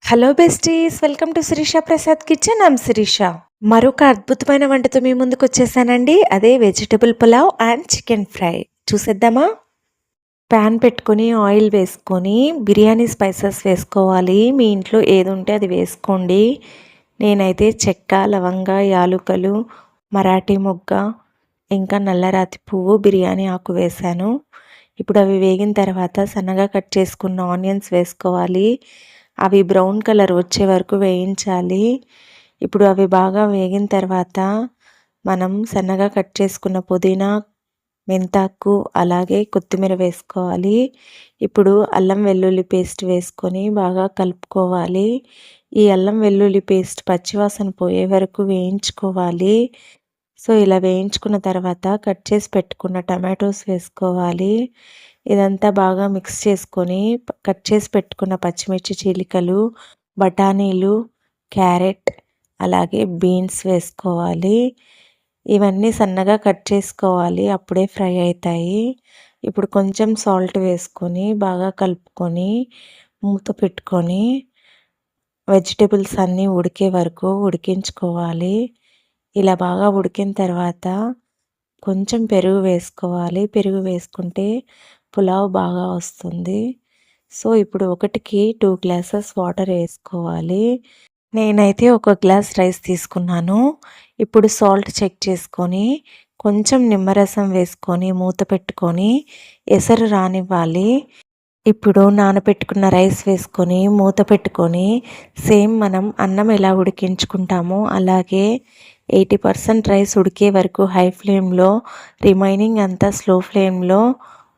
Hello besties, welcome to Sirisha Prasad kitchen. I'm Sirisha. మరొక అద్భుతమైన వంటతో మీ ముందుకు వచ్చేసానండి. అదే vegetable pulao and chicken fry. చూసేద్దామా? ప్యాన్ పెట్టుకొని ఆయిల్ వేసుకొని బిర్యానీ స్పైసెస్ వేసుకోవాలి. మీ ఇంట్లో ఏది ఉంటే అది వేసుకోండి. నేనైతే చెక్క, లవంగ, యాలుకలు, మరాఠీ మొగ్గ, ఇంకా నల్లరాతి పువ్వు, బిర్యానీ ఆకు వేశాను. ఇప్పుడు అవి వేగిన తర్వాత సన్నగా కట్ చేసుకున్న ఆనియన్స్ వేసుకోవాలి. అవి బ్రౌన్ కలర్ వచ్చే వరకు వేయించాలి. ఇప్పుడు అవి బాగా వేగిన తర్వాత మనం సన్నగా కట్ చేసుకున్న పుదీనా, మెంతాకు, అలాగే కొత్తిమీర వేసుకోవాలి. ఇప్పుడు అల్లం వెల్లుల్లి పేస్ట్ వేసుకొని బాగా కలుపుకోవాలి. ఈ అల్లం వెల్లుల్లి పేస్ట్ పచ్చివాసన పోయే వరకు వేయించుకోవాలి. సో ఇలా వేయించుకున్న తర్వాత కట్ చేసి పెట్టుకున్న టమాటోస్ వేసుకోవాలి. ఇదంతా బాగా మిక్స్ చేసుకొని కట్ చేసి పెట్టుకున్న పచ్చిమిర్చి చీలికలు, బఠానీలు, క్యారెట్, అలాగే బీన్స్ వేసుకోవాలి. ఇవన్నీ సన్నగా కట్ చేసుకోవాలి, అప్పుడే ఫ్రై అవుతాయి. ఇప్పుడు కొంచెం సాల్ట్ వేసుకొని బాగా కలుపుకొని మూత పెట్టుకొని వెజిటేబుల్స్ అన్నీ ఉడికే వరకు ఉడికించుకోవాలి. ఇలా బాగా ఉడికిన తర్వాత కొంచెం పెరుగు వేసుకోవాలి. పెరుగు వేసుకుంటే పులావ్ బాగా వస్తుంది. సో ఇప్పుడు ఒకటికి 2 గ్లాసెస్ వాటర్ వేసుకోవాలి. నేనైతే 1 గ్లాస్ రైస్ తీసుకున్నాను. ఇప్పుడు సాల్ట్ చెక్ చేసుకొని కొంచెం నిమ్మరసం వేసుకొని మూత పెట్టుకొని ఎసరు రానివ్వాలి. ఇప్పుడు నానబెట్టుకున్న రైస్ వేసుకొని మూత పెట్టుకొని సేమ్ మనం అన్నం ఎలా ఉడికించుకుంటామో అలాగే 80% రైస్ ఉడికే వరకు హై ఫ్లేమ్లో, రిమైనింగ్ అంతా స్లో ఫ్లేమ్లో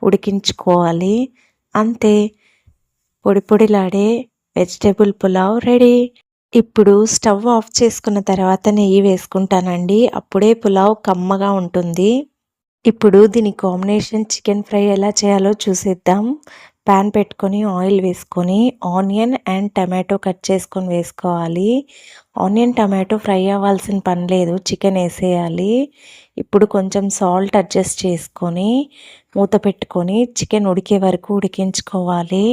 ఉడికించుకోవాలి. అంతే, పొడి పొడిలాడే వెజిటేబుల్ పులావ్ రెడీ. ఇప్పుడు స్టవ్ ఆఫ్ చేసుకున్న తర్వాత నెయ్యి వేసుకుంటానండి. అప్పుడే పులావ్ కమ్మగా ఉంటుంది. ఇప్పుడు దీని కాంబినేషన్ చికెన్ ఫ్రై ఎలా చేయాలో చూసేద్దాం. ప్యాన్ పెట్టుకొని ఆయిల్ వేసుకొని ఆనియన్ అండ్ టమాటో కట్ చేసుకొని వేసుకోవాలి. ఆనియన్ టమాటో ఫ్రై అవ్వాల్సిన పని లేదు, చికెన్ వేసేయాలి. ఇప్పుడు కొంచెం సాల్ట్ అడ్జస్ట్ చేసుకొని మూత పెట్టుకొని చికెన్ ఉడికే వరకు ఉడికించుకోవాలి.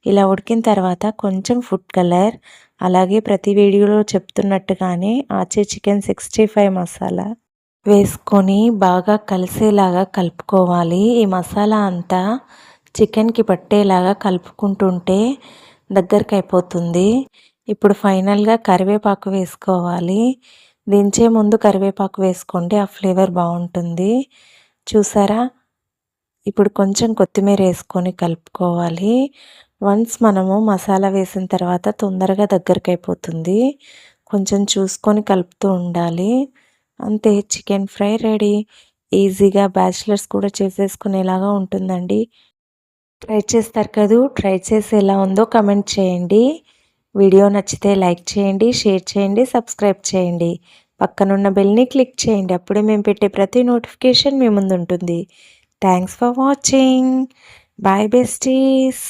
ఇలా ఉడికిన తర్వాత కొంచెం ఫుడ్ కలర్, అలాగే ప్రతి వీడియోలో చెప్తున్నట్టుగానే ఆచే చికెన్ 65 మసాలా వేసుకొని బాగా కలిసేలాగా కలుపుకోవాలి. ఈ మసాలా అంతా చికెన్కి పట్టేలాగా కలుపుకుంటుంటే దగ్గరికి అయిపోతుంది. ఇప్పుడు ఫైనల్గా కరివేపాకు వేసుకోవాలి. దించే ముందు కరివేపాకు వేసుకోండి, ఆ ఫ్లేవర్ బాగుంటుంది. చూసారా? ఇప్పుడు కొంచెం కొత్తిమీర వేసుకొని కలుపుకోవాలి. వన్స్ మనము మసాలా వేసిన తర్వాత తొందరగా దగ్గరికి అయిపోతుంది. కొంచెం చూసుకొని కలుపుతూ ఉండాలి. అంతే, చికెన్ ఫ్రై రెడీ. ఈజీగా బ్యాచిలర్స్ కూడా చేసేసుకునేలాగా ఉంటుందండి. ట్రై చేస్తారు కదూ. ట్రై చేసి ఎలా ఉందో కమెంట్ చేయండి. వీడియో నచ్చితే లైక్ చేయండి, షేర్ చేయండి, సబ్స్క్రైబ్ చేయండి. పక్కనున్న బెల్ని క్లిక్ చేయండి, అప్పుడే మేము పెట్టే ప్రతి నోటిఫికేషన్ మీ ముందు ఉంటుంది. Thanks for watching. Bye besties.